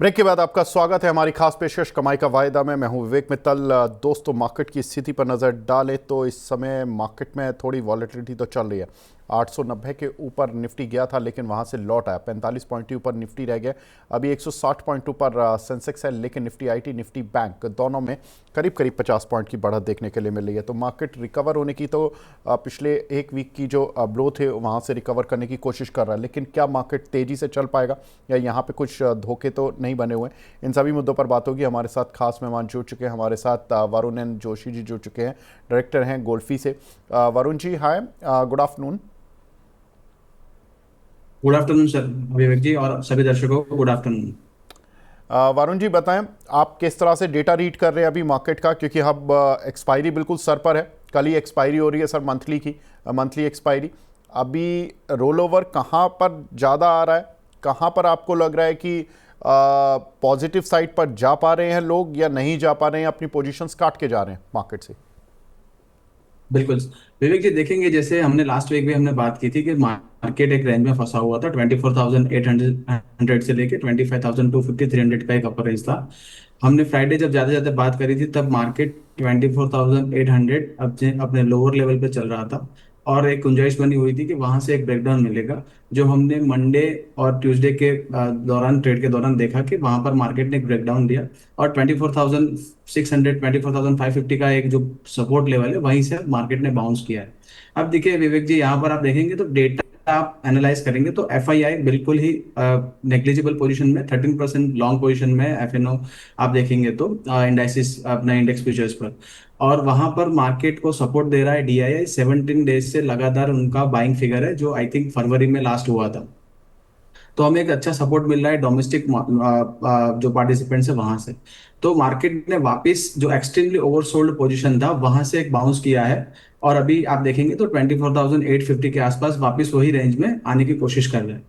Break के बाद आपका स्वागत है हमारी खास पेशकश कमाई का वायदा में। मैं हूं विवेक मित्तल। दोस्तों, मार्केट की स्थिति पर नज़र डालें तो इस समय मार्केट में थोड़ी वॉलेटिलिटी तो चल रही है। 890 के ऊपर निफ्टी गया था लेकिन वहां से लौट आया। 45 पॉइंट के ऊपर निफ्टी रह गया। अभी 160 पॉइंट ऊपर सेंसेक्स है, लेकिन निफ्टी आईटी निफ्टी बैंक दोनों में करीब करीब 50 पॉइंट की बढ़त देखने के लिए मिल रही है। तो मार्केट रिकवर होने की तो पिछले एक वीक की जो ब्लो थे वहाँ से रिकवर करने की कोशिश कर रहा है, लेकिन क्या मार्केट तेज़ी से चल पाएगा या यहाँ पे कुछ धोखे तो नहीं बने हुए? इन सभी मुद्दों पर बात होगी। हमारे साथ खास मेहमान जुड़ चुके हैं। हमारे साथ वरुण एन जोशी जी जुड़ चुके हैं, डायरेक्टर हैं गोल्फी से। Varun ji, hi, good afternoon. Good afternoon sir Vivek ji और सभी दर्शकों को गुड आफ्टरनून। वरुण जी बताएं, आप किस तरह से डेटा रीड कर रहे हैं अभी मार्केट का, क्योंकि अब एक्सपायरी बिल्कुल सर पर है। कल ही एक्सपायरी हो रही है सर, मंथली की, मंथली एक्सपायरी। अभी रोल ओवर कहाँ पर ज़्यादा आ रहा है? कहाँ पर आपको लग रहा है कि पॉजिटिव साइड पर जा पा रहे हैं लोग या नहीं जा पा रहे हैं, अपनी पोजीशंस काट के जा रहे हैं मार्केट से? बिल्कुल विवेक जी, देखेंगे जैसे हमने लास्ट वीक भी हमने बात की थी कि मार्केट एक रेंज में फंसा हुआ था। 24,800 से लेके 25,250 300 का एक अपर रेंज था। हमने फ्राइडे जब ज्यादा ज्यादा बात करी थी तब मार्केट 24,800 अपने अपने लोअर लेवल पे चल रहा था और एक गुंजाइश बनी हुई थी कि वहां से एक ब्रेकडाउन मिलेगा। जो हमने मंडे और ट्यूसडे के दौरान ट्रेड के दौरान देखा कि वहां पर मार्केट ने एक ब्रेकडाउन दिया और 24,600 24,550 का एक जो सपोर्ट लेवल है वहीं से मार्केट ने बाउंस किया है। अब देखिए विवेक जी, यहाँ पर आप देखेंगे तो डेटा आप एनालाइज करेंगे तो एफआईआई बिल्कुल ही नेग्लिजिबल पोजीशन में, 13% लॉन्ग पोजीशन में एफएनओ आप देखेंगे तो इंडाइसिस अपना इंडेक्स फ्यूचर्स पर। और वहां पर मार्केट को सपोर्ट दे रहा है डीआईआई। 17 डेज से लगातार उनका बाइंग फिगर है जो आई थिंक फरवरी में लास्ट हुआ था। तो हमें एक अच्छा सपोर्ट मिल रहा है डोमेस्टिक जो पार्टिसिपेंट्स है वहां से। तो मार्केट ने वापस जो एक्सट्रीमली ओवरसोल्ड पोजीशन था वहां से एक बाउंस किया है और अभी आप देखेंगे तो 24,850 के आसपास वापस वही रेंज में आने की कोशिश कर रहे हैं।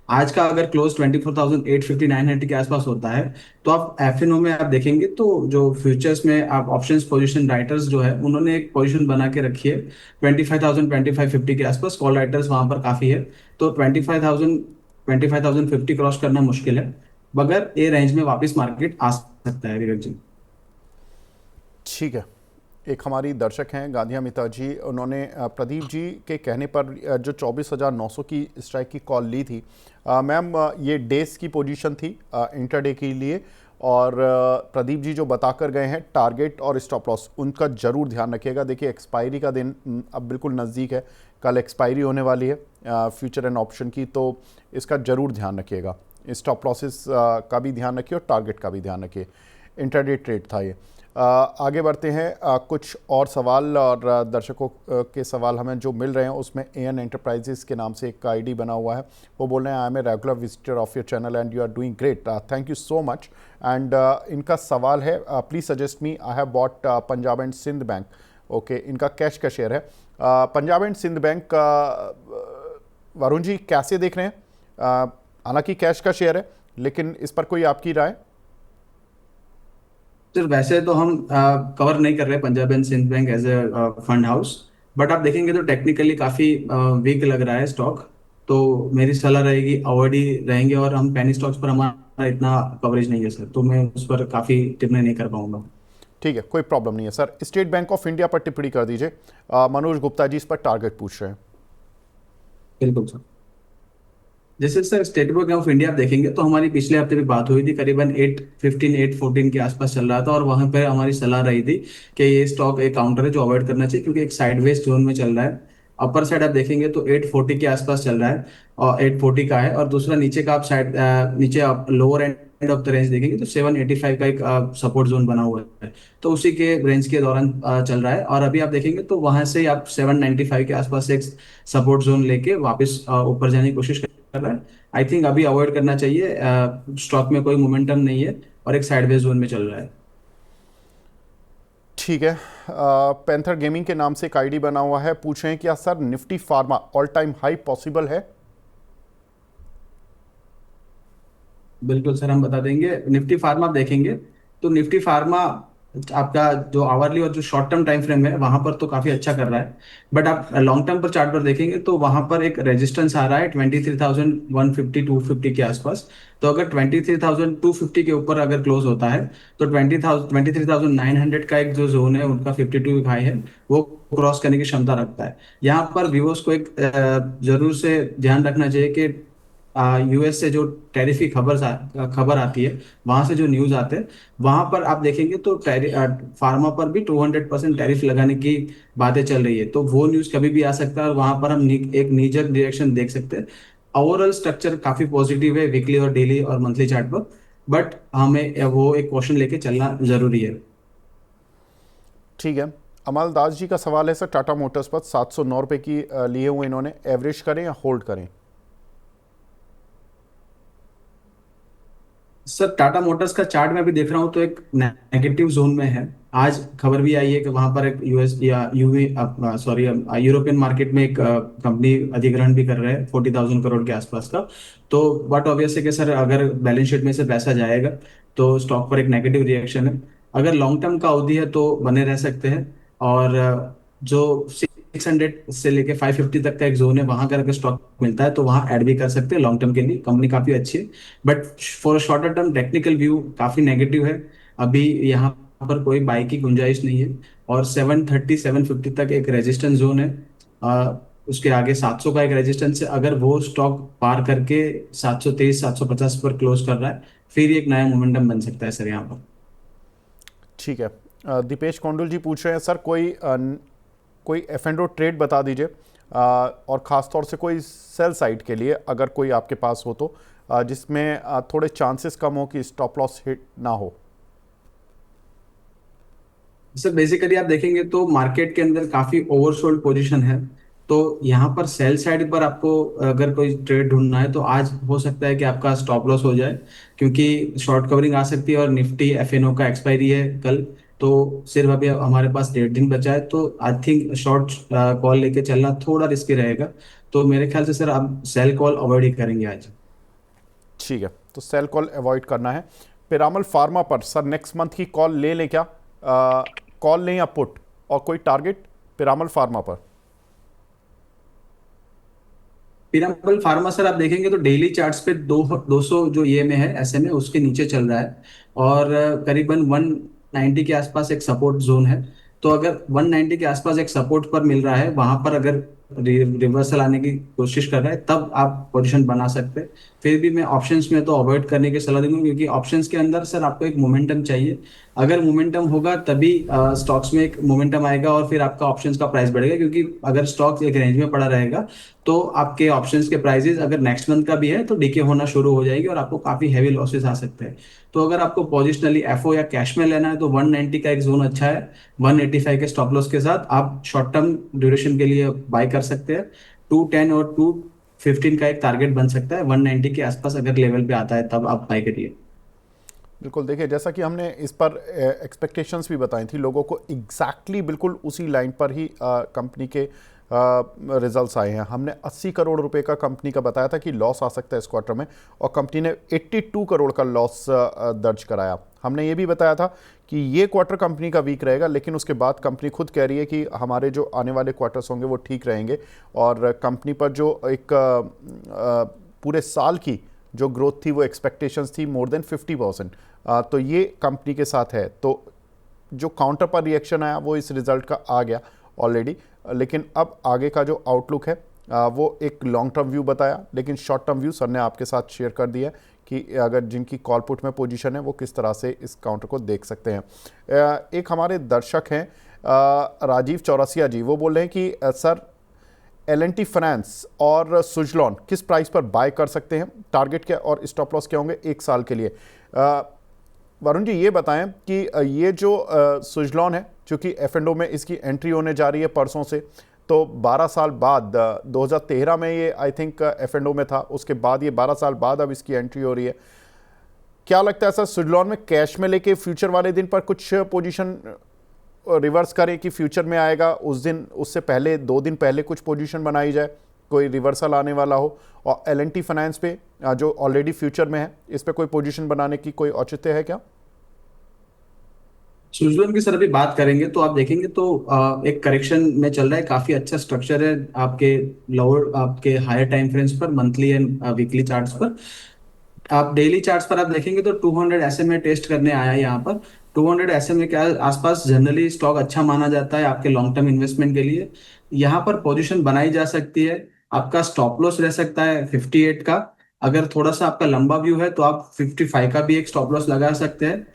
आज का अगर क्लोज 24,850 900 के आसपास होता है तो आप एफएनओ में आप देखेंगे तो जो फ्यूचर्स में आप ऑप्शंस पोजीशन राइटर्स जो है उन्होंने एक पोजीशन बना के रखी है 25,000 2550 के आसपास। कॉल राइटर्स वहां पर काफी है। तो 25,050 क्रॉस करना मुश्किल है, मगर ये रेंज में वापस मार्केट आ सकता है विवेक जी। ठीक है। एक हमारी दर्शक हैं गांधी अमिता जी, उन्होंने प्रदीप जी के कहने पर जो 24,900 की स्ट्राइक की कॉल ली थी। मैम, ये डेज की पोजीशन थी इंटरडे के लिए, और प्रदीप जी जो बताकर गए हैं टारगेट और स्टॉप लॉस, उनका ज़रूर ध्यान रखिएगा। देखिए, एक्सपायरी का दिन अब बिल्कुल नज़दीक है। कल एक्सपायरी होने वाली है फ्यूचर एंड ऑप्शन की, तो इसका ज़रूर ध्यान रखिएगा। स्टॉप लॉसेस का भी ध्यान रखिए और टारगेट का भी ध्यान रखिए। इंटरडे ट्रेड था ये। आगे बढ़ते हैं। कुछ और सवाल और दर्शकों के सवाल हमें जो मिल रहे हैं उसमें एन एंटरप्राइजेस के नाम से एक आईडी बना हुआ है। वो बोल रहे हैं, I am a regular visitor of your channel and you are doing great, thank you so much. And इनका सवाल है, please suggest me, I have bought Punjab and Sindh bank. Okay, इनका कैश का शेयर है। पंजाब एंड सिंध बैंक, वरुण जी कैसे देख रहे हैं? हालांकि कैश का शेयर है, लेकिन इस पर कोई आपकी राय? सर वैसे तो हम कवर नहीं कर रहे Punjab and Sindh bank as a fund house, but आप देखेंगे तो टेक्निकली काफी वीक लग रहा है स्टॉक। तो मेरी सलाह रहेगी अवॉइड ही रहेंगे और हम पेनी स्टॉक्स पर हमारा इतना कवरेज नहीं है सर, तो मैं उस पर काफी टिप्पणी नहीं कर पाऊंगा। ठीक है, कोई प्रॉब्लम नहीं है sir. State bank of India पर टिप्पणी कर दीजिए। मनोज गुप्ता जी इस पर टारगेट पूछ रहे हैं। बिल्कुल सर। जैसे sir state bank of India आप देखेंगे तो हमारी पिछले हफ्ते भी बात हुई थी, करीबन 815 814 के आसपास चल रहा था और वहां पर हमारी सलाह रही थी कि ये स्टॉक एक काउंटर है जो अवॉइड करना चाहिए क्योंकि एक साइडवेज जोन में चल रहा है। अपर साइड आप देखेंगे तो 840 के आसपास चल रहा है और 840 का है, और दूसरा नीचे का आप साइड नीचे आप lower end of the range देखेंगे तो 785 का एक सपोर्ट जोन बना हुआ है। तो उसी के रेंज के दौरान चल रहा है और अभी आप देखेंगे तो वहां से आप 795 के आसपास एक सपोर्ट जोन लेके वापस ऊपर जाने की कोशिश कर रहा है। आई थिंक अभी अवॉइड करना चाहिए, स्टॉक में कोई मोमेंटम नहीं है और एक साइडवेज जोन में चल रहा है। ठीक है। पैंथर गेमिंग के नाम से एक आईडी बना हुआ है, पूछ रहे हैं क्या sir Nifty pharma all time high possible है? बिल्कुल सर, हम बता देंगे। निफ्टी फार्मा आप देखेंगे तो निफ्टी फार्मा आपका जो आवरली और जो शॉर्ट टर्म टाइम फ्रेम है वहां पर तो काफी अच्छा कर रहा है। बट आप लॉन्ग टर्म पर चार्ट पर देखेंगे तो वहां पर एक रेजिस्टेंस आ रहा है 23,150 250 के आसपास। तो अगर 23,250 के ऊपर अगर क्लोज होता है तो 23,900 का एक जो जोन है उनका 52 हाई है, वो क्रॉस करने की क्षमता रखता है। यहाँ पर व्यूअर्स को एक जरूर से ध्यान रखना चाहिए कि यूएस से जो टैरिफ की खबर आती है, वहां से जो न्यूज आते हैं, वहां पर आप देखेंगे तो फार्मा पर भी 200% टैरिफ लगाने की बातें चल रही है। तो वो न्यूज कभी भी आ सकता है और वहां पर हम एक नीजक डायरेक्शन देख सकते हैं। ओवरऑल स्ट्रक्चर काफी पॉजिटिव है वीकली और डेली और मंथली चार्ट पर। बट हमें वो एक क्वेश्चन लेके चलना जरूरी है। ठीक है। अमल दास जी का सवाल है सर, टाटा मोटर्स पर 709 रुपये की लिए हुए इन्होंने, एवरेज करें या होल्ड करें? सर टाटा मोटर्स का चार्ट मैं भी देख रहा हूँ तो एक नेगेटिव जोन में है। आज खबर भी आई है कि वहां पर एक यूएस या यूवी सॉरी यूरोपियन मार्केट में एक कंपनी अधिग्रहण भी कर रहे हैं 40,000 करोड़ के आसपास का। तो बट ऑब्वियस है कि सर अगर बैलेंस शीट में से पैसा जाएगा तो स्टॉक पर एक नेगेटिव रिएक्शन है। अगर लॉन्ग टर्म का अवधि है तो बने रह सकते हैं। और जो 600 से लेके 550 तक का एक जोन है वहां अगर स्टॉक मिलता है तो वहां ऐड भी कर सकते हैं। लॉन्ग टर्म के लिए कंपनी काफी अच्छी है। But for shorter term technical view काफी नेगेटिव है। अभी यहाँ पर कोई बाई की गुंजाइश नहीं है। और 730 750 तक एक रेजिस्टेंस जोन है। उसके आगे 700 का एक रेजिस्टेंस है। अगर वो स्टॉक पार करके 723 750 पर क्लोज कर रहा है, फिर एक नया मोमेंटम बन सकता है सर यहाँ पर। ठीक है। दीपेश कोंडुल जी पूछ रहे हैं सर, कोई एफ एंड ओ ट्रेड बता दीजिए, और ख़ास तौर से कोई सेल साइड के लिए अगर कोई आपके पास हो तो, जिसमें थोड़े चांसेस कम हो कि स्टॉप लॉस हिट ना हो। सर बेसिकली आप देखेंगे तो मार्केट के अंदर काफी ओवरसोल्ड पोजीशन है। तो यहाँ पर सेल साइड पर आपको अगर कोई ट्रेड ढूंढना है तो आज हो सकता है कि आपका स्टॉप लॉस हो जाए, क्योंकि शॉर्ट कवरिंग आ सकती है और निफ्टी एफएनओ का एक्सपायरी है कल। तो सिर्फ अभी हमारे पास 1.5 दिन बचा है तो आई थिंक शॉर्ट कॉल लेके चलना थोड़ा रिस्की रहेगा। तो मेरे ख्याल से सर आप सेल कॉल अवॉइड ही करेंगे आज। ठीक है, तो सेल कॉल अवॉइड करना है। पिरामल फार्मा पर सर नेक्स्ट मंथ की कॉल ले लें क्या? कॉल लें या पुट, और कोई टारगेट पिरामल फार्मा पर? पिरामल फार्मा सर आप देखेंगे तो डेली चार्ट्स पे 200 जो ईएमए है एसएमए उसके नीचे चल रहा है। और करीबन 190 के आसपास एक सपोर्ट जोन है। तो अगर 190 के आसपास एक सपोर्ट पर मिल रहा है वहां पर अगर रिवर्सल आने की कोशिश कर रहा है तब आप पोजीशन बना सकते हैं। फिर भी मैं ऑप्शंस में तो अवॉइड करने की सलाह दूंगा, क्योंकि ऑप्शंस के अंदर सर आपको एक मोमेंटम चाहिए। अगर मोमेंटम होगा तभी स्टॉक्स में एक मोमेंटम आएगा और फिर आपका ऑप्शंस का प्राइस बढ़ेगा। क्योंकि अगर स्टॉक एक रेंज में पड़ा रहेगा तो आपके ऑप्शंस के प्राइसेस अगर नेक्स्ट मंथ का भी है तो डीके होना शुरू हो जाएगी और आपको काफी हैवी लॉसेस आ सकते हैं। तो अगर आपको पोजिशनली एफओ या कैश में लेना है तो 190 का एक जोन अच्छा है। 185 के स्टॉप लॉस के साथ आप शॉर्ट टर्म ड्यूरेशन के लिए बाय कर सकते हैं। 210 और 215 का एक टारगेट बन सकता है। 190 के आसपास अगर लेवल पे आता है तब आप बाय करिए। बिल्कुल, देखिए जैसा कि हमने इस पर एक्सपेक्टेशंस भी बताई थी लोगों को, बिल्कुल उसी लाइन पर ही कंपनी के रिजल्ट्स आए हैं। हमने 80 करोड़ रुपए का कंपनी का बताया था कि लॉस आ सकता है इस क्वार्टर में, और कंपनी ने 82 करोड़ का लॉस दर्ज कराया। हमने ये भी बताया था कि ये क्वार्टर कंपनी का वीक रहेगा, लेकिन उसके बाद कंपनी खुद कह रही है कि हमारे जो आने वाले क्वार्टर्स होंगे वो ठीक रहेंगे, और कंपनी पर जो एक पूरे साल की जो ग्रोथ थी वो एक्सपेक्टेशंस थी मोर देन 50%। तो ये कंपनी के साथ है। तो जो काउंटर पर रिएक्शन आया वो इस रिजल्ट का आ गया ऑलरेडी, लेकिन अब आगे का जो आउटलुक है वो एक लॉन्ग टर्म व्यू बताया, लेकिन शॉर्ट टर्म व्यू सर ने आपके साथ शेयर कर दिया कि अगर जिनकी कॉल पुट में पोजीशन है वो किस तरह से इस काउंटर को देख सकते हैं। एक हमारे दर्शक हैं राजीव चौरसिया जी, वो बोल रहे हैं कि सर L&T फाइनेंस और सुजलॉन किस प्राइस पर बाय कर सकते हैं, टारगेट क्या और स्टॉप लॉस क्या होंगे एक साल के लिए? वरुण जी ये बताएं कि ये जो सुजलॉन है, चूंकि F&O में इसकी एंट्री होने जा रही है परसों से, तो 12 साल बाद 2013 में ये आई थिंक F&O में था, उसके बाद ये 12 साल बाद अब इसकी एंट्री हो रही है। क्या लगता है सर, सुजलॉन में कैश में लेके फ्यूचर वाले दिन पर कुछ पोजीशन रिवर्स करें कि फ्यूचर में आएगा उस दिन, उससे पहले 2 दिन पहले कुछ पोजीशन बनाई जाए, कोई रिवर्सल आने वाला हो? और L&T फाइनेंस पे जो ऑलरेडी फ्यूचर में है, इस पे कोई पोजीशन बनाने की कोई औचित्य है क्या? स्विट्जरलैंड की सर अभी बात करेंगे तो आप देखेंगे तो एक करेक्शन में चल रहा है, काफी अच्छा स्ट्रक्चर है आपके लोअर आपके हायर टाइम फ्रेम्स पर, मंथली एंड वीकली चार्ट्स पर। आप डेली चार्ट्स पर आप देखेंगे तो 200 SMA टेस्ट करने आया है यहाँ पर। 200 SMA के आसपास जनरली स्टॉक अच्छा माना जाता है आपके लॉन्ग टर्म इन्वेस्टमेंट के लिए। यहाँ पर पोजीशन बनाई जा सकती है। आपका स्टॉप लॉस रह सकता है 58 का। अगर थोड़ा सा आपका लंबा व्यू है तो आप 55 का भी एक स्टॉप लॉस लगा सकते हैं।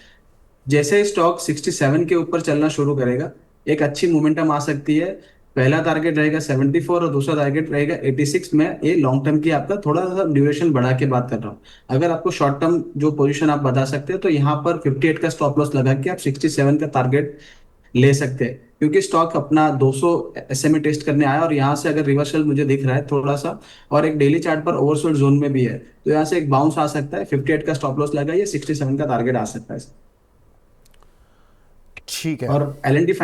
जैसे स्टॉक 67 के ऊपर चलना शुरू करेगा, एक अच्छी मोमेंटम आ सकती है। पहला टारगेट रहेगा 74 और दूसरा टारगेट रहेगा 86 में। ये लॉन्ग टर्म की आपका थोड़ा सा ड्यूरेशन बढ़ा के बात कर रहा हूँ। अगर आपको शॉर्ट टर्म जो पोजीशन आप बता सकते हैं तो यहाँ पर 58 का स्टॉप लॉस लगा के आप 67 का टारगेट ले सकते हैं, क्योंकि स्टॉक अपना 200 SMA टेस्ट करने आया और यहाँ से अगर रिवर्सल मुझे दिख रहा है थोड़ा सा, और एक डेली चार्ट पर ओवरसोल्ड जोन में भी है, तो यहाँ से एक बाउंस आ सकता है। 58 का स्टॉप लॉस लगाइए, 67 का टारगेट आ सकता है। ठीक है। और L N D G.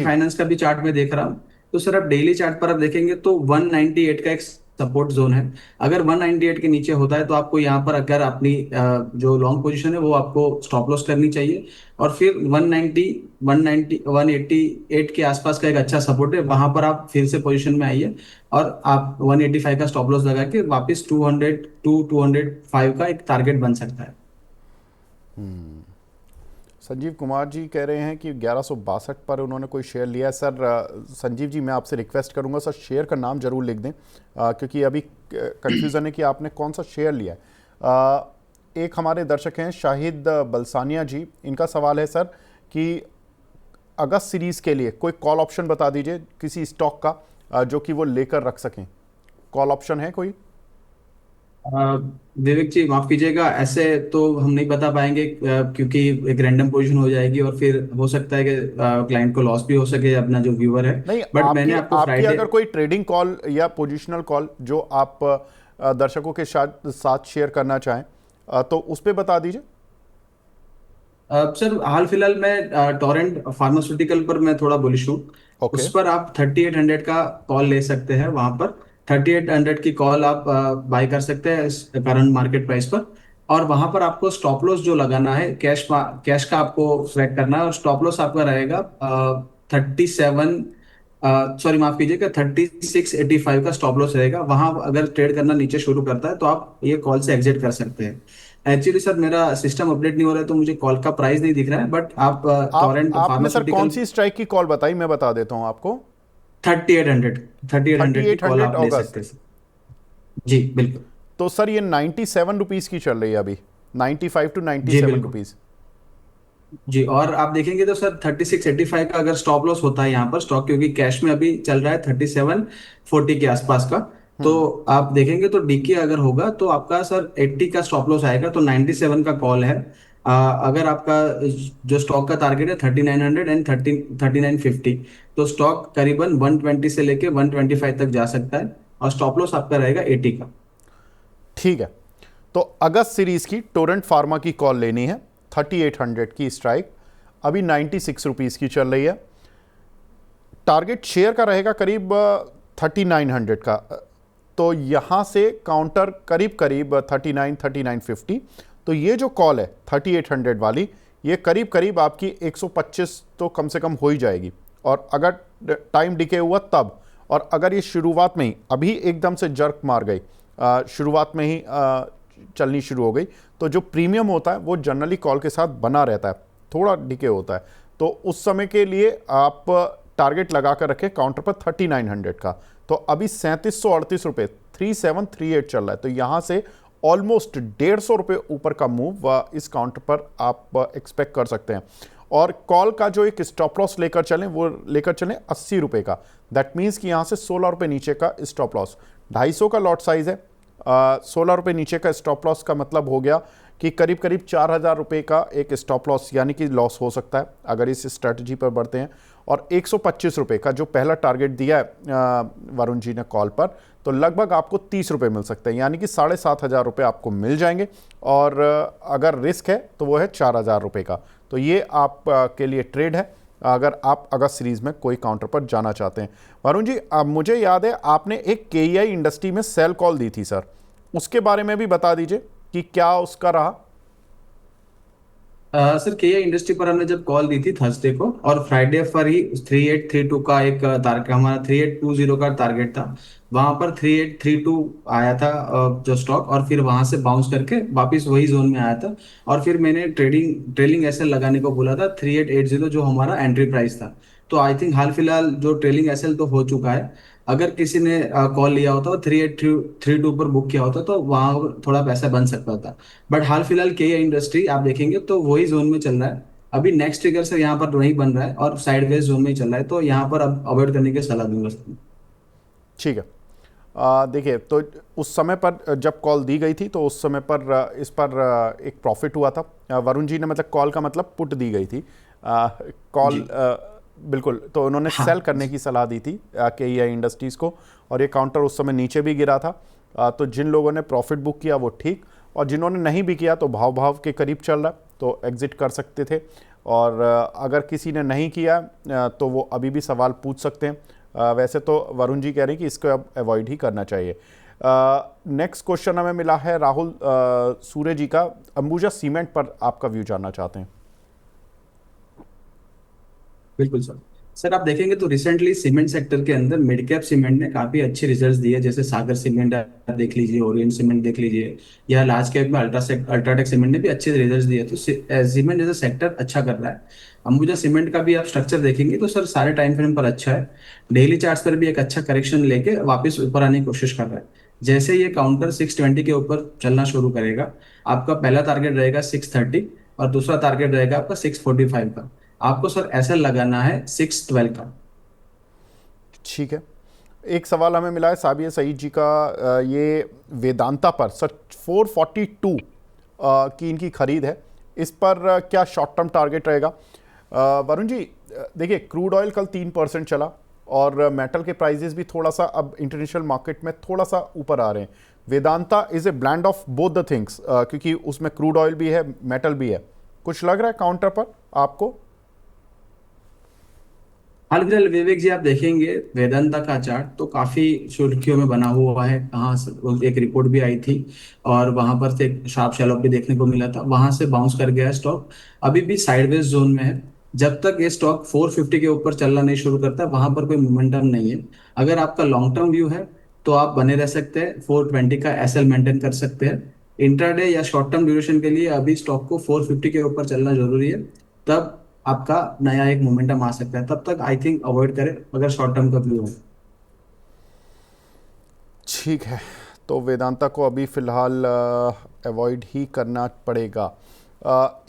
Finance का भी चार्ट में देख रहा हूँ, तो सर आप डेली चार्ट पर आप देखेंगे तो 198 का एक सपोर्ट जोन है। अगर 198 के नीचे होता है तो आपको यहाँ पर अगर अपनी जो लॉन्ग पोजीशन है वो आपको स्टॉप लॉस करनी चाहिए। और फिर 190 190 188 के आसपास का एक अच्छा सपोर्ट है, वहां पर आप फिर से पोजीशन में आइए और आप 185 का स्टॉप लॉस लगा के वापस 205 का एक टारगेट बन सकता है। संजीव कुमार जी कह रहे हैं कि 1162 पर उन्होंने कोई शेयर लिया है। सर संजीव जी, मैं आपसे रिक्वेस्ट करूंगा सर, शेयर का नाम जरूर लिख दें, क्योंकि अभी कंफ्यूजन है कि आपने कौन सा शेयर लिया है। एक हमारे दर्शक हैं शाहिद बलसानिया जी, इनका सवाल है सर कि अगस्त सीरीज के लिए कोई कॉल ऑप्शन बता दीजिए किसी स्टॉक का, जो कि वो लेकर रख सकें। कॉल ऑप्शन है कोई? अ, विवेक जी माफ कीजिएगा, ऐसे तो हम नहीं बता पाएंगे, क्योंकि एक रैंडम पोजीशन हो जाएगी और फिर हो सकता है कि क्लाइंट को लॉस भी हो सके, अपना जो व्यूअर है। नहीं, बट मैंने आपकी आपको आपकी फ्राइडे। अगर कोई ट्रेडिंग कॉल या पोजिशनल कॉल जो आप दर्शकों के साथ साथ शेयर करना चाहें, तो उस पर बता दीजिए। सर हाल फिलहाल मैं टोरेंट फार्मास्यूटिकल पर मैं थोड़ा बुलिश हूँ। ओके। उस पर आप 3800 का कॉल ले सकते हैं वहां पर। 3800 की कॉल आप बाय कर सकते हैं इस करंट मार्केट प्राइस पर। और वहां पर आपको स्टॉप लॉस जो लगाना है, कैश का आपको सेलेक्ट करना है, और स्टॉप लॉस आपका रहेगा 37, सॉरी माफ कीजिएगा, 3685 का स्टॉप लॉस रहेगा। वहां अगर ट्रेड करना नीचे शुरू करता है तो आप ये कॉल से एग्जिट कर सकते हैं। एक्चुअली सर मेरा सिस्टम अपडेट नहीं हो रहा है तो मुझे कॉल का प्राइस नहीं दिख रहा है, बट आप आप टोरेंट आपने सर कौन फार्मास्यूटिकल सी स्ट्राइक की कॉल बताई, मैं बता देता हूं आपको। 3800 3800 की कॉल 3800 आप ले सकते अगस्त। हैं। जी बिल्कुल। तो सर ये 97 रुपीज़ की चल रही है अभी, 95 टू नाइन्टी जी सेवन बिल्कुल। रुपीज़ जी, और आप देखेंगे तो सर 3685 का अगर स्टॉप लॉस होता है यहाँ पर स्टॉक, क्योंकि कैश में अभी चल रहा है 3740 के आसपास का, तो आप देखेंगे तो डीके अगर होगा तो आपका सर 80 का स्टॉप लॉस आएगा, तो 97 का कॉल है। अगर आपका जो स्टॉक का टारगेट है 3900 एंड 3950, तो स्टॉक करीबन 120 से लेके 125 तक जा सकता है, और स्टॉप लॉस आपका रहेगा 80 का। ठीक है। तो अगस्त सीरीज की टोरेंट फार्मा की कॉल लेनी है, 3800 की स्ट्राइक, अभी 96 रुपीज़ की चल रही है। टारगेट शेयर का रहेगा करीब 3900 का, तो यहाँ से काउंटर करीब करीब 39 3950। तो ये जो कॉल है 3800 वाली, ये करीब करीब आपकी 125 तो कम से कम हो ही जाएगी। और अगर टाइम डिके हुआ तब, और अगर ये शुरुआत में ही अभी एकदम से जर्क मार गई, शुरुआत में ही चलनी शुरू हो गई, तो जो प्रीमियम होता है वो जनरली कॉल के साथ बना रहता है, थोड़ा डिके होता है। तो उस समय के लिए आप टारगेट लगा कर रखें काउंटर पर 3900 का। तो अभी 3738 रुपये 3738 चल रहा है, तो यहाँ से ऑलमोस्ट 150 रुपये ऊपर का मूव इस काउंटर पर आप एक्सपेक्ट कर सकते हैं। और कॉल का जो एक स्टॉप लॉस लेकर चलें, वो लेकर चलें 80 रुपये का। दैट मीन्स कि यहाँ से 16 रुपये नीचे का स्टॉप लॉस, 250 का लॉट साइज है, 16 रुपये नीचे का स्टॉप लॉस का मतलब हो गया कि करीब करीब 4000 रुपये का एक स्टॉप लॉस यानी कि लॉस हो सकता है अगर इस स्ट्रेटजी पर बढ़ते हैं। और 125 रुपये का जो पहला टारगेट दिया है वरुण जी ने कॉल पर, तो लगभग आपको 30 रुपये मिल सकते हैं, यानी कि 7500 रुपये आपको मिल जाएंगे। और अगर रिस्क है तो वो है 4000 रुपये का। तो ये आप के लिए ट्रेड है अगर आप अगस्त सीरीज में कोई काउंटर पर जाना चाहते हैं। वरुण जी, मुझे याद है आपने एक केईआई इंडस्ट्री में सेल कॉल दी थी सर, उसके बारे में भी बता दीजिए कि क्या उसका रहा। सर केया इंडस्ट्री पर हमने जब कॉल दी थी थर्सडे को, और फ्राइडे पर ही 3832 का एक टारगेट, हमारा 3820 का टारगेट था, वहां पर 3832 आया था जो स्टॉक, और फिर वहां से बाउंस करके वापस वही जोन में आया था। और फिर मैंने ट्रेलिंग एसएल लगाने को बोला था 3880, जो हमारा एंट्री प्राइस था। तो आई थिंक हाल फिलहाल जो ट्रेलिंग एसएल तो हो चुका है। अगर किसी ने कॉल लिया होता और 3832 पर बुक किया होता तो वहां थोड़ा पैसा बन सकता था। बट हाल फिलहाल के इंडस्ट्री आप देखेंगे तो वही जोन में चल रहा है। अभी नेक्स्ट ट्रिगर से यहाँ पर वही बन रहा है और साइडवेज जोन में ही चल रहा है, तो यहाँ पर अब अवॉइड करने की सलाह दूंगा सबको। ठीक है। देखिए, तो उस समय पर जब कॉल दी गई थी तो उस समय पर इस पर एक प्रॉफिट हुआ था। वरुण जी ने, मतलब कॉल का मतलब पुट दी गई थी, कॉल, जी बिल्कुल, तो उन्होंने सेल हाँ। करने की सलाह दी थी के ई आई इंडस्ट्रीज़ को, और ये काउंटर उस समय नीचे भी गिरा था। तो जिन लोगों ने प्रॉफिट बुक किया वो ठीक, और जिन्होंने नहीं भी किया तो भाव भाव के करीब चल रहा, तो एग्जिट कर सकते थे। और अगर किसी ने नहीं किया तो वो अभी भी सवाल पूछ सकते हैं। वैसे तो वरुण जी कह रहे हैं कि इसको अब अवॉइड ही करना चाहिए। नेक्स्ट क्वेश्चन हमें मिला है राहुल सूर्य जी का, अंबुजा सीमेंट पर आपका व्यू जानना चाहते हैं। बिल्कुल सर। सर आप देखेंगे तो रिसेंटली सीमेंट सेक्टर के अंदर मिड कैप सीमेंट ने काफी अच्छे रिजल्ट्स दिए, जैसे सागर सीमेंट आप देख लीजिए, ओरिएंट सीमेंट देख लीजिए, या लार्ज कैप में अल्ट्राटेक सीमेंट ने भी अच्छे रिजल्ट्स दिए। तो सीमेंट जैसा सेक्टर अच्छा कर रहा है। अंबुजा सीमेंट का भी आप स्ट्रक्चर देखेंगे तो सर सारे टाइम फ्रेम पर अच्छा है। डेली चार्ट्स पर भी एक अच्छा करेक्शन लेके वापस ऊपर आने की कोशिश कर रहा है। जैसे ये काउंटर 620 के ऊपर चलना शुरू करेगा, आपका पहला टारगेट रहेगा 630, और दूसरा टारगेट रहेगा आपका 645 का। आपको सर ऐसा लगाना है 612 का। ठीक है। एक सवाल हमें मिला है साबिया सईद जी का, ये वेदांता पर सर 442 की इनकी खरीद है, इस पर क्या शॉर्ट टर्म टारगेट रहेगा? वरुण जी, देखिए, क्रूड ऑयल कल 3% चला, और मेटल के प्राइजेस भी थोड़ा सा अब इंटरनेशनल मार्केट में थोड़ा सा ऊपर आ रहे हैं। Vedanta is a blend of both the things, क्योंकि उसमें क्रूड ऑयल भी है, मेटल भी है। कुछ लग रहा है काउंटर पर आपको? हाल फिलहाल विवेक जी आप देखेंगे वेदांता का चार्ट तो काफी सुर्खियों में बना हुआ है। कहाँ वो एक रिपोर्ट भी आई थी, और वहां पर से एक शार्प सेल ऑफ भी देखने को मिला था, वहां से बाउंस कर गया है स्टॉक। अभी भी साइडवेज जोन में है। जब तक ये स्टॉक 450 के ऊपर चलना नहीं शुरू करता वहां पर कोई मोमेंटम नहीं है। अगर आपका लॉन्ग टर्म व्यू है तो आप बने रह सकते हैं, 420 का एसएल मेंटेन कर सकते हैं। इंट्राडे या शॉर्ट टर्म ड्यूरेशन के लिए अभी स्टॉक को 450 के ऊपर चलना जरूरी है, तब आपका नया एक मोमेंटम आ सकता है। तब तक आई थिंक अवॉइड करें अगर शॉर्ट टर्म का व्यू हो। ठीक है, तो वेदांता को अभी फ़िलहाल अवॉइड ही करना पड़ेगा।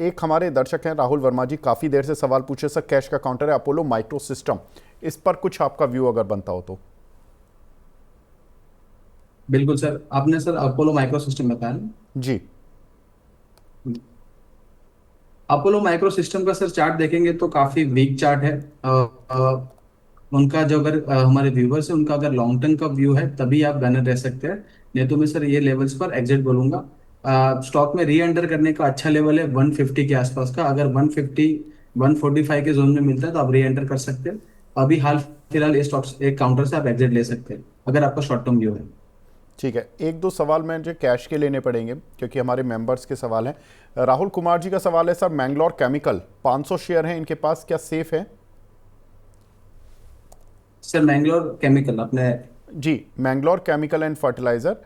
एक हमारे दर्शक हैं राहुल वर्मा जी, काफ़ी देर से सवाल पूछे सर, कैश का काउंटर है अपोलो माइक्रो सिस्टम, इस पर कुछ आपका व्यू अगर बनता हो तो। बिल्कुल सर, आपने सर अपोलो माइक्रो सिस्टम बताया ना। जी। अपोलो माइक्रो सिस्टम का सर चार्ट देखेंगे तो काफी वीक चार्ट है। उनका जो अगर हमारे व्यूवर्स है उनका अगर लॉन्ग टर्म का व्यू है तभी आप बैनर रह सकते हैं, नहीं तो मैं सर ये लेवल्स पर एग्जिट बोलूंगा। स्टॉक में री एंटर करने का अच्छा लेवल है 150 के आसपास का। अगर 150 145 के जोन में मिलता है तो आप री एंटर कर सकते हैं। अभी हाल फिलहाल ये स्टॉक्स एक काउंटर से आप एग्जिट ले सकते हैं अगर आपका शॉर्ट टर्म व्यू है। ठीक है, एक दो सवाल मुझे कैश के लेने पड़ेंगे क्योंकि हमारे मेंबर्स के सवाल हैं। राहुल कुमार जी का सवाल है सर, मैंगलोर केमिकल 500 शेयर हैं इनके पास, क्या सेफ है? सर मैंगलोर केमिकल अपने। जी, मैंगलोर केमिकल एंड फर्टिलाइज़र,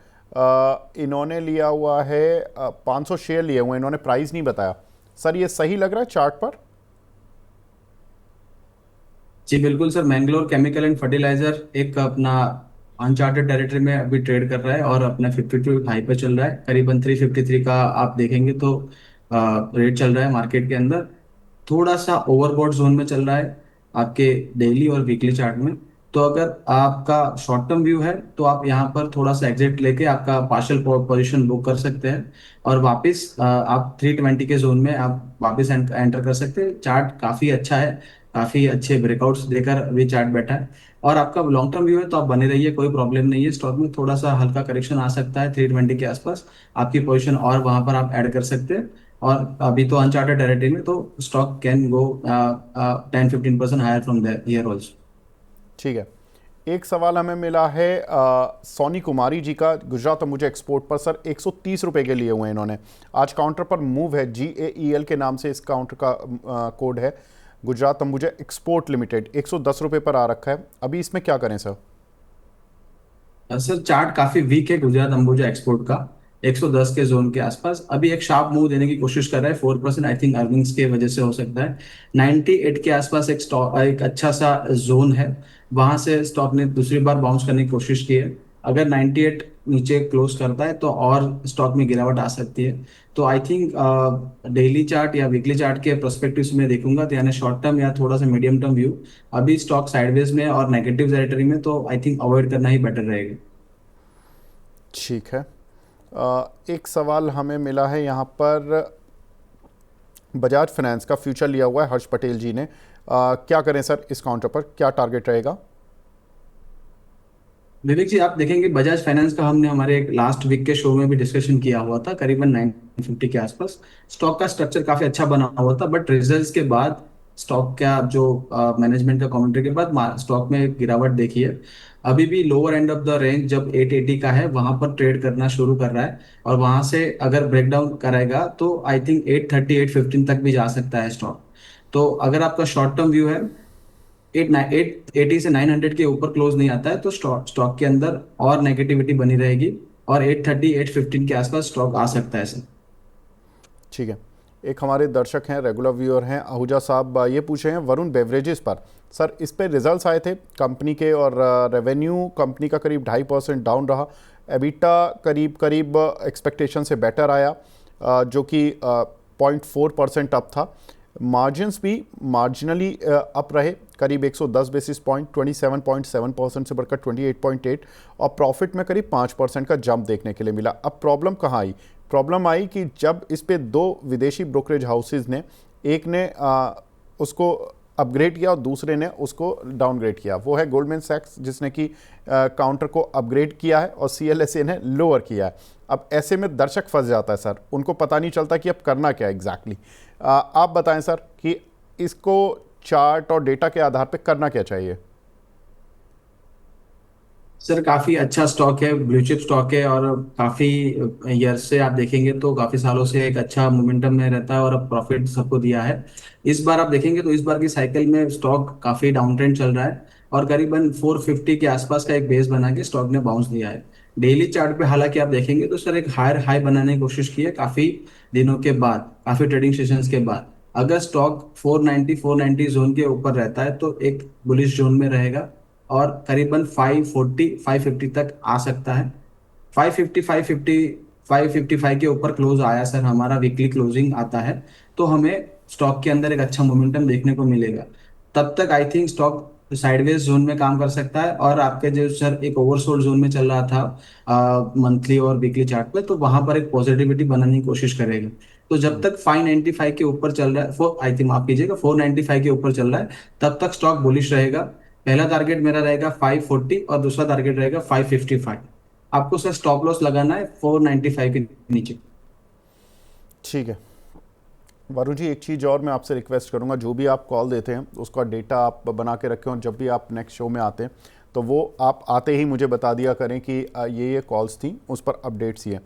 इन्होंने लिया हुआ है 500 शेयर लिए हुए हैं, इन्होंने प्राइस नहीं बताया। सर ये सही लग रहा है चार्ट पर? जी बिल्कुल sir, Mangalore chemical and fertiliser एक अपना अनचार्टेड टेरिटरी में अभी ट्रेड कर रहा है और अपना 52 हाई पे चल रहा है। करीबन 353 का आप देखेंगे तो रेट चल रहा है मार्केट के अंदर। थोड़ा सा ओवरबॉट जोन में चल रहा है आपके डेली और वीकली चार्ट में। तो अगर आपका शॉर्ट टर्म व्यू है तो आप यहाँ पर थोड़ा सा एग्जिट लेके आपका पार्शियल पोजीशन बुक कर सकते हैं, और वापस आप 320 के जोन में आप वापस एंटर कर सकते हैं। चार्ट काफी अच्छा है, काफी अच्छे ब्रेकआउट्स देकर अभी चार्ट बैठा है। और आपका लॉन्ग टर्म व्यू है तो आप बने रहिए, कोई प्रॉब्लम नहीं है। स्टॉक में थोड़ा सा हल्का करेक्शन आ सकता है 320 के आसपास, आपकी पोजीशन और वहां पर आप ऐड कर सकते हैं। और अभी तो अनचार्टेड टेरिटरी में तो stock can go 10-15% higher from there here also. ठीक है। एक सवाल हमें मिला है सोनी कुमारी जी का, गुजरात अंबुजा एक्सपोर्ट पर सर 130 रुपये के लिए हुए हैं इन्होंने। आज काउंटर पर मूव है, GAEL के नाम से इस काउंटर का कोड है, गुजरात अंबुजा एक्सपोर्ट लिमिटेड, 110 रुपये पर आ रखा है। अभी इसमें क्या करें सर? सर चार्ट काफी वीक है गुजरात अंबुजा एक्सपोर्ट का। 110 के जोन के आसपास अभी एक शार्प मूव देने की कोशिश कर रहा है, 4% आई थिंक अर्निंग्स के वजह से हो सकता है। 98 के आसपास एक स्टॉक, एक अच्छा सा जोन है, वहां से स्टॉक ने दूसरी बार बाउंस करने की कोशिश की है। अगर 98 नीचे क्लोज करता है तो और स्टॉक में गिरावट आ सकती है। तो आई थिंक डेली चार्ट या वीकली चार्ट के पर्सपेक्टिव में देखूंगा, तो यानी शॉर्ट टर्म या थोड़ा सा मीडियम टर्म व्यू, अभी स्टॉक साइडवेज में और नेगेटिव टेरिटरी में, तो आई थिंक अवॉइड करना ही बेटर रहेगा। ठीक है। एक सवाल हमें मिला है यहाँ पर, बजाज फाइनेंस का फ्यूचर लिया हुआ है हर्ष पटेल जी ने, क्या करें सर इस काउंटर पर, क्या टारगेट रहेगा? विवेक जी, आप देखेंगे बजाज फाइनेंस का हमने हमारे लास्ट वीक के शो में भी डिस्कशन किया हुआ था, करीबन 950 के आसपास स्टॉक का स्ट्रक्चर काफी अच्छा बना हुआ था। बट रिजल्ट्स के बाद स्टॉक का जो मैनेजमेंट का कमेंट्री के बाद स्टॉक में गिरावट देखी है। अभी भी lower end of the range जब 880 का है वहां पर ट्रेड करना शुरू कर रहा है, और वहां से अगर ब्रेकडाउन करेगा तो आई थिंक 830 815 तक भी जा सकता है स्टॉक। तो अगर आपका शॉर्ट टर्म व्यू है, 880 से 900 के ऊपर क्लोज नहीं आता है तो स्टॉक स्टॉक के अंदर और नेगेटिविटी बनी रहेगी, और 830 815 के आसपास स्टॉक आ सकता है सर। ठीक है। एक हमारे दर्शक हैं, रेगुलर व्यूअर हैं, आहूजा साहब, ये पूछे हैं वरुण बेवरेजेस पर, सर इस पे रिजल्ट्स आए थे कंपनी के और रेवेन्यू कंपनी का करीब 2.5% डाउन रहा, एबिटा करीब करीब एक्सपेक्टेशन से बेटर आया, जो कि 0.4% अप था, मार्जिन्स भी मार्जिनली अप रहे, करीब 110 बेसिस पॉइंट, 27.7% से बढ़कर 28.8, और प्रॉफिट में करीब 5% का जंप देखने के लिए मिला। अब प्रॉब्लम कहाँ आई? प्रॉब्लम आई कि जब इस पे दो विदेशी ब्रोकरेज हाउसेज ने, एक ने उसको अपग्रेड किया और दूसरे ने उसको डाउनग्रेड किया। वो है गोल्डमैन सैक्स जिसने कि काउंटर को अपग्रेड किया है और CLSA ने लोअर किया है। अब ऐसे में दर्शक फंस जाता है सर, उनको पता नहीं चलता कि अब करना क्या है एग्जैक्टली। आप बताएं सर कि इसको चार्ट और डेटा के आधार पे करना क्या चाहिए? सर काफी अच्छा स्टॉक है, ब्लू चिप स्टॉक है, और काफी ईयर से आप देखेंगे तो काफी सालों से एक अच्छा मोमेंटम में रहता है और अब प्रॉफिट सबको दिया है। इस बार आप देखेंगे तो इस बार की साइकिल में स्टॉक काफी डाउन ट्रेंड चल रहा है, और करीबन 450 के आसपास का एक बेस बना के स्टॉक ने बाउंस दिया है। डेली चार्ट पे हालांकि आप देखेंगे तो सर एक हायर हाई बनाने की कोशिश की है काफी दिनों के बाद, काफी ट्रेडिंग सेशंस के बाद। अगर स्टॉक 490 जोन के ऊपर रहता है तो एक बुलिश जोन में रहेगा, और करीबन 540 550 तक आ सकता है। 550 550 555 के ऊपर क्लोज आया सर, हमारा वीकली क्लोजिंग आता है, तो हमें स्टॉक के अंदर एक अच्छा मोमेंटम देखने को मिलेगा। तब तक I think stock sideways zone में काम कर सकता है, और आपके जो सर एक ओवरसोल्ड जोन में चल रहा था मंथली और वीकली चार्ट पे, तो वहां पर एक पॉजिटिविटी बनाने की कोशिश करेगा। तो जब तक 595 के ऊपर चल रहा है, फोर आई थिंक माफ कीजिएगा 495 के ऊपर चल रहा है, तब तक स्टॉक बुलिश रहेगा। पहला टारगेट मेरा रहेगा 540 और दूसरा टारगेट रहेगा 555। आपको सर स्टॉप लॉस लगाना है 495 के नीचे। ठीक है वरुण जी, एक चीज़ और मैं आपसे रिक्वेस्ट करूंगा, जो भी आप कॉल देते हैं उसका डेटा आप बना के रखें, और जब भी आप नेक्स्ट शो में आते हैं तो वो आप आते ही मुझे बता दिया करें कि ये कॉल्स थी, उस पर अपडेट्स ही हैं।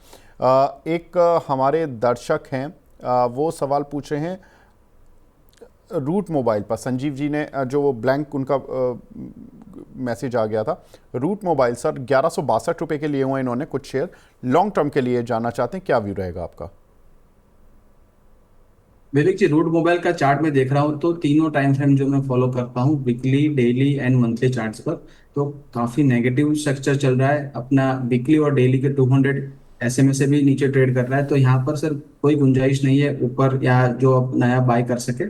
एक हमारे दर्शक हैं, वो सवाल पूछ रहे हैं रूट मोबाइल पर, संजीव जी ने जो वो ब्लैंक उनका मैसेज आ गया था, रूट मोबाइल सर 1162 के लिए हुए इन्होंने कुछ शेयर, लॉन्ग टर्म के लिए जाना चाहते हैं, क्या व्यू रहेगा आपका? विवेक जी, रूट मोबाइल का चार्ट में देख रहा हूँ तो तीनों टाइम फ्रेम जो मैं फॉलो करता हूँ, weekly daily and monthly charts पर, तो काफी नेगेटिव स्ट्रक्चर चल रहा है। अपना वीकली और डेली के 200 SMA से भी नीचे ट्रेड कर रहा है, तो यहाँ पर सर कोई गुंजाइश नहीं है ऊपर या जो आप नया बाय कर सके।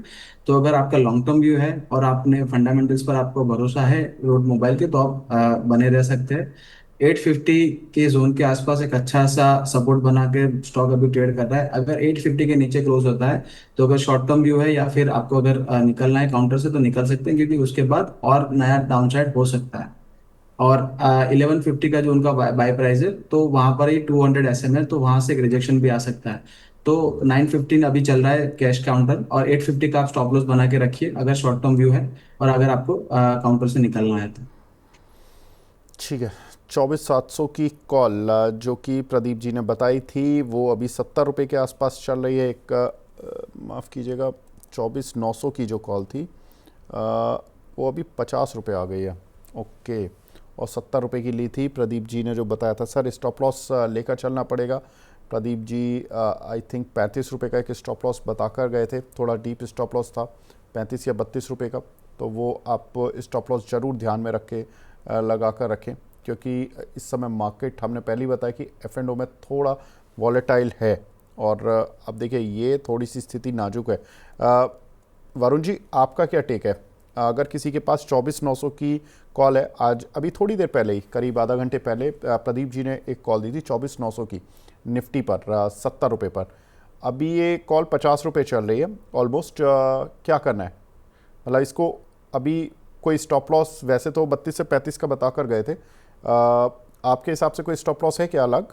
तो अगर आपका लॉन्ग टर्म व्यू है और आपने फंडामेंटल्स पर आपको भरोसा है रूट मोबाइल के, तो आप बने रह सकते हैं। 850 के जोन के आसपास एक अच्छा सा सपोर्ट बना के स्टॉक अभी ट्रेड कर रहा है। अगर 850 के नीचे क्लोज होता है तो अगर शॉर्ट टर्म व्यू है या फिर आपको अगर निकलना है काउंटर से तो निकल सकते हैं, क्योंकि उसके बाद और नया डाउनसाइड हो सकता है। और 1150 का जो उनका बाय प्राइस है, तो वहां पर ही 200 SMA है, तो वहां से एक रिजेक्शन भी आ सकता है। तो 915 अभी चल रहा है कैश काउंटर, और 850 का आप स्टॉप लॉस बना के रखिए अगर शॉर्ट टर्म व्यू है, और अगर आपको काउंटर से निकलना है तो। ठीक है। 24,700 की कॉल जो कि प्रदीप जी ने बताई थी वो अभी 70 रुपये के आसपास चल रही है। एक माफ़ कीजिएगा, 24,900 की जो कॉल थी वो अभी 50 रुपये आ गई है। ओके, और 70 रुपये की ली थी। प्रदीप जी ने जो बताया था, सर स्टॉप लॉस लेकर चलना पड़ेगा। प्रदीप जी आई थिंक 35 रुपये का एक स्टॉप लॉस बताकर गए थे, थोड़ा डीप स्टॉप लॉस था 35 या 32 रुपये का। तो वो आप स्टॉप लॉस ज़रूर ध्यान में रख के लगा कर रखें, क्योंकि इस समय मार्केट हमने पहले ही बताया कि एफ एंड ओ में थोड़ा वॉलेटाइल है। और अब देखिए ये थोड़ी सी स्थिति नाजुक है। वरुण जी, आपका क्या टेक है? अगर किसी के पास 24,900 की कॉल है, आज अभी थोड़ी देर पहले ही, करीब आधा घंटे पहले प्रदीप जी ने एक कॉल दी थी 24,900 की निफ्टी पर 70 रुपये पर। अभी ये कॉल 50 रुपये चल रही है ऑलमोस्ट। क्या करना है? मतलब इसको अभी कोई स्टॉप लॉस, वैसे तो 32 से 35 का बता कर गए थे, आपके हिसाब से कोई स्टॉप लॉस है क्या अलग?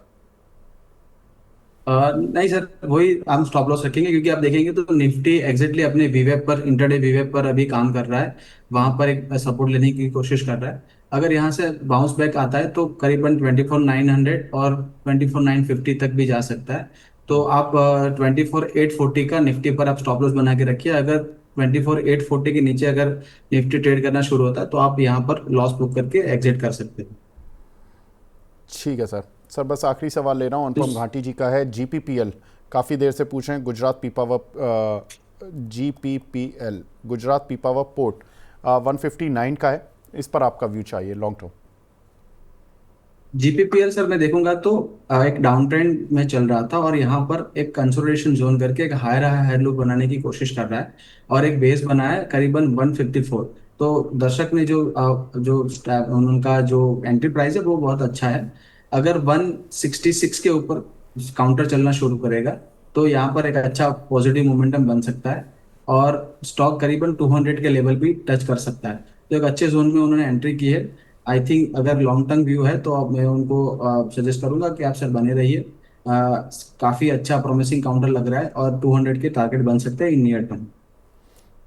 नहीं सर, वही हम स्टॉप लॉस रखेंगे, क्योंकि आप देखेंगे तो निफ्टी एग्जैक्टली अपने वीवेप पर, इंटरडे वीवेप पर अभी काम कर रहा है। वहां पर एक सपोर्ट लेने की कोशिश कर रहा है। अगर यहाँ से बाउंस बैक आता है तो करीबन 24,900 और 24,950 तक भी जा सकता है। तो आप 24,840 का निफ्टी पर आप स्टॉप लॉस बना के रखिए। अगर 24,840 के नीचे अगर निफ्टी ट्रेड करना शुरू होता है तो आप यहाँ पर लॉस बुक करके एग्जिट कर सकते हैं। ठीक है सर। सर बस आखिरी सवाल ले रहा हूँ, तो अनुपम घाटी जी का है। जीपीपीएल काफ़ी देर से पूछ रहे हैं, गुजरात पीपावाव, जीपीपीएल गुजरात पीपावाव पोर्ट 159 का है। इस पर आपका व्यू चाहिए लॉन्ग टर्म। जीपीपीएल सर मैं देखूंगा तो एक डाउन ट्रेंड में चल रहा था, और यहाँ पर एक कंसोलिडेशन जोन करके एक हायर हायर लो बनाने की कोशिश कर रहा है, और एक बेस बनाया है करीबन 154। तो दर्शक ने उनका जो एंट्री प्राइस है वो बहुत अच्छा है। अगर 166 के ऊपर काउंटर चलना शुरू करेगा तो यहाँ पर एक अच्छा पॉजिटिव मोमेंटम बन सकता है, और स्टॉक करीबन 200 के लेवल भी टच कर सकता है। तो एक अच्छे जोन में उन्होंने एंट्री की है। आई थिंक अगर लॉन्ग टर्म व्यू है तो अब मैं उनको सजेस्ट करूंगा कि आप सर बने रहिए। काफी अच्छा प्रॉमिसिंग काउंटर लग रहा है, और 200 के टारगेट बन सकते हैं इन नियर टर्म।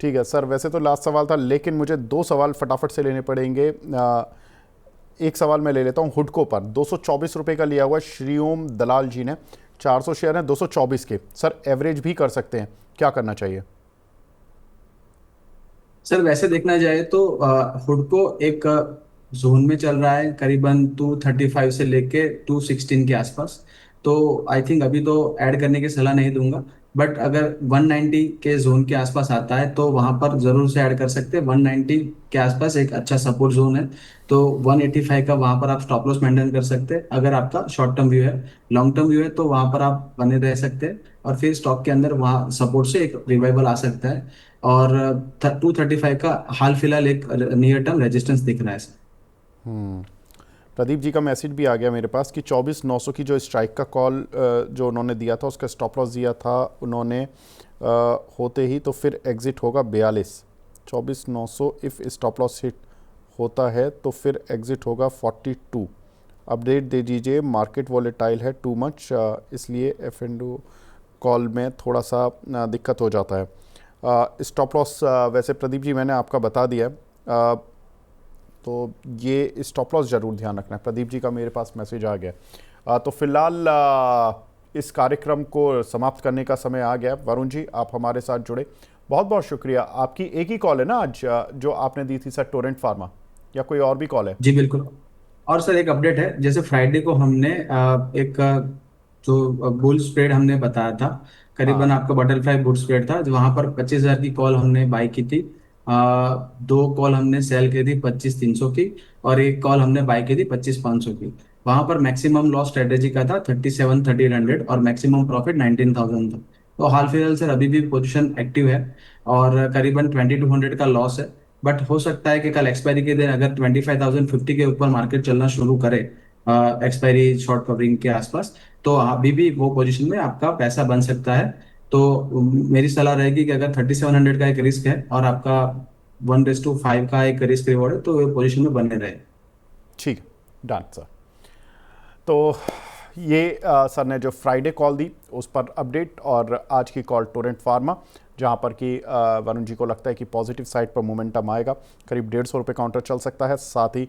ठीक है सर, वैसे तो लास्ट सवाल था, लेकिन मुझे दो सवाल फटाफट से लेने पड़ेंगे। एक सवाल मैं ले लेता हूँ हुडको पर। 224 रुपये का लिया हुआ श्रीओम दलाल जी ने, 400 शेयर हैं 224 के। सर एवरेज भी कर सकते हैं, क्या करना चाहिए? सर वैसे देखना जाए तो हुडको एक जोन में चल रहा है करीबन 235 से लेके 216 के आसपास। तो आई थिंक अभी तो ऐड करने की सलाह नहीं दूंगा, बट अगर 190 के जोन के आसपास आता है तो वहां पर जरूर से ऐड कर सकते हैं। 190 के आसपास एक अच्छा सपोर्ट जोन है, तो 185 का वहां पर आप स्टॉप लॉस मेंटेन कर सकते हैं अगर आपका शॉर्ट टर्म व्यू है। लॉन्ग टर्म व्यू है तो वहां पर आप बने रह सकते हैं, और फिर स्टॉक के अंदर वहां सपोर्ट से एक रिवाइवल आ सकता है। और 235 का हाल फिलहाल एक नियर टर्म रेजिस्टेंस दिख रहा है सर। प्रदीप जी का मैसेज भी आ गया मेरे पास कि 24,900 की जो स्ट्राइक का कॉल जो उन्होंने दिया था, उसका स्टॉप लॉस दिया था उन्होंने होते ही, तो फिर एग्जिट होगा 42। 24,900 इफ़ स्टॉप लॉस हिट होता है तो फिर एग्जिट होगा 42। अपडेट दे दीजिए, मार्केट वॉलेटाइल है टू मच, इसलिए एफ एंड ओ कॉल में थोड़ा सा दिक्कत हो जाता है। स्टॉप लॉस वैसे प्रदीप जी मैंने आपका बता दिया है, तो ये स्टॉप लॉस ज़रूर ध्यान रखना है। प्रदीप जी का मेरे पास मैसेज आ गया। तो फिलहाल इस कार्यक्रम को समाप्त करने का समय आ गया। वरुण जी, आप हमारे साथ जुड़े, बहुत बहुत शुक्रिया। आपकी एक ही कॉल है ना आज जो आपने दी थी सर, टोरेंट फार्मा, या कोई और भी कॉल है? जी बिल्कुल। और सर एक अपडेट है, जैसे फ्राइडे को हमने एक जो बुल स्प्रेड हमने बताया था, करीबन हाँ। आपका बटरफ्लाई बुल स्प्रेड था, जो वहां पर 25,000 की कॉल हमने बाई की थी। दो कॉल हमने सेल की थी 25,300 की, और एक कॉल हमने बाई की थी 25,500 की। वहां पर मैक्सिमम लॉस स्ट्रेटेजी का था 37,1300, और मैक्सिमम प्रॉफिट 19,000 था। तो हाल फिलहाल सर अभी भी पोजीशन एक्टिव है, और करीबन 2,200 का लॉस है। बट हो सकता है कि कल एक्सपायरी के दिन अगर 25,050 के ऊपर मार्केट चलना शुरू करे एक्सपायरी शॉर्ट कवरिंग के आसपास, तो अभी भी वो पोजीशन में आपका पैसा बन सकता है। तो मेरी सलाह रहेगी कि अगर 3,700 का एक रिस्क है और आपका 1:5 का एक रिस्क रिवॉर्ड है, तो ये पोजीशन में बने रहे। ठीक, डन सर। तो ये सर ने जो फ्राइडे कॉल दी उस पर अपडेट, और आज की कॉल टोरेंट फार्मा, जहां पर कि वरुण जी को लगता है कि पॉजिटिव साइड पर मोमेंटम आएगा, करीब 150 रुपये काउंटर चल सकता है। साथ ही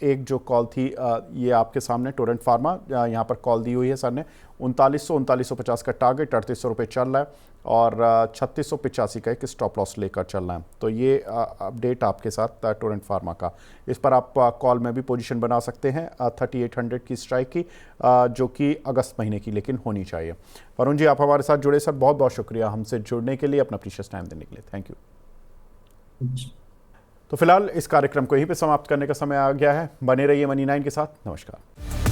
एक जो कॉल थी ये आपके सामने टोरेंट फार्मा, यहाँ पर कॉल दी हुई है सर ने 3950 का टारगेट 3800 रुपये चल रहा है, और 3685 का एक स्टॉप लॉस लेकर चल रहा है। तो ये अपडेट आपके साथ टोरेंट फार्मा का। इस पर आप कॉल में भी पोजीशन बना सकते हैं 3800 की स्ट्राइक की, जो कि अगस्त महीने की लेकिन होनी चाहिए। वरुण जी, आप हमारे साथ जुड़े सर, बहुत बहुत शुक्रिया हमसे जुड़ने के लिए, अपना प्रीशियस टाइम देने के लिए, थैंक यू। तो फिलहाल इस कार्यक्रम को यहीं पे समाप्त करने का समय आ गया है। बने रहिए मनी 9 के साथ। नमस्कार।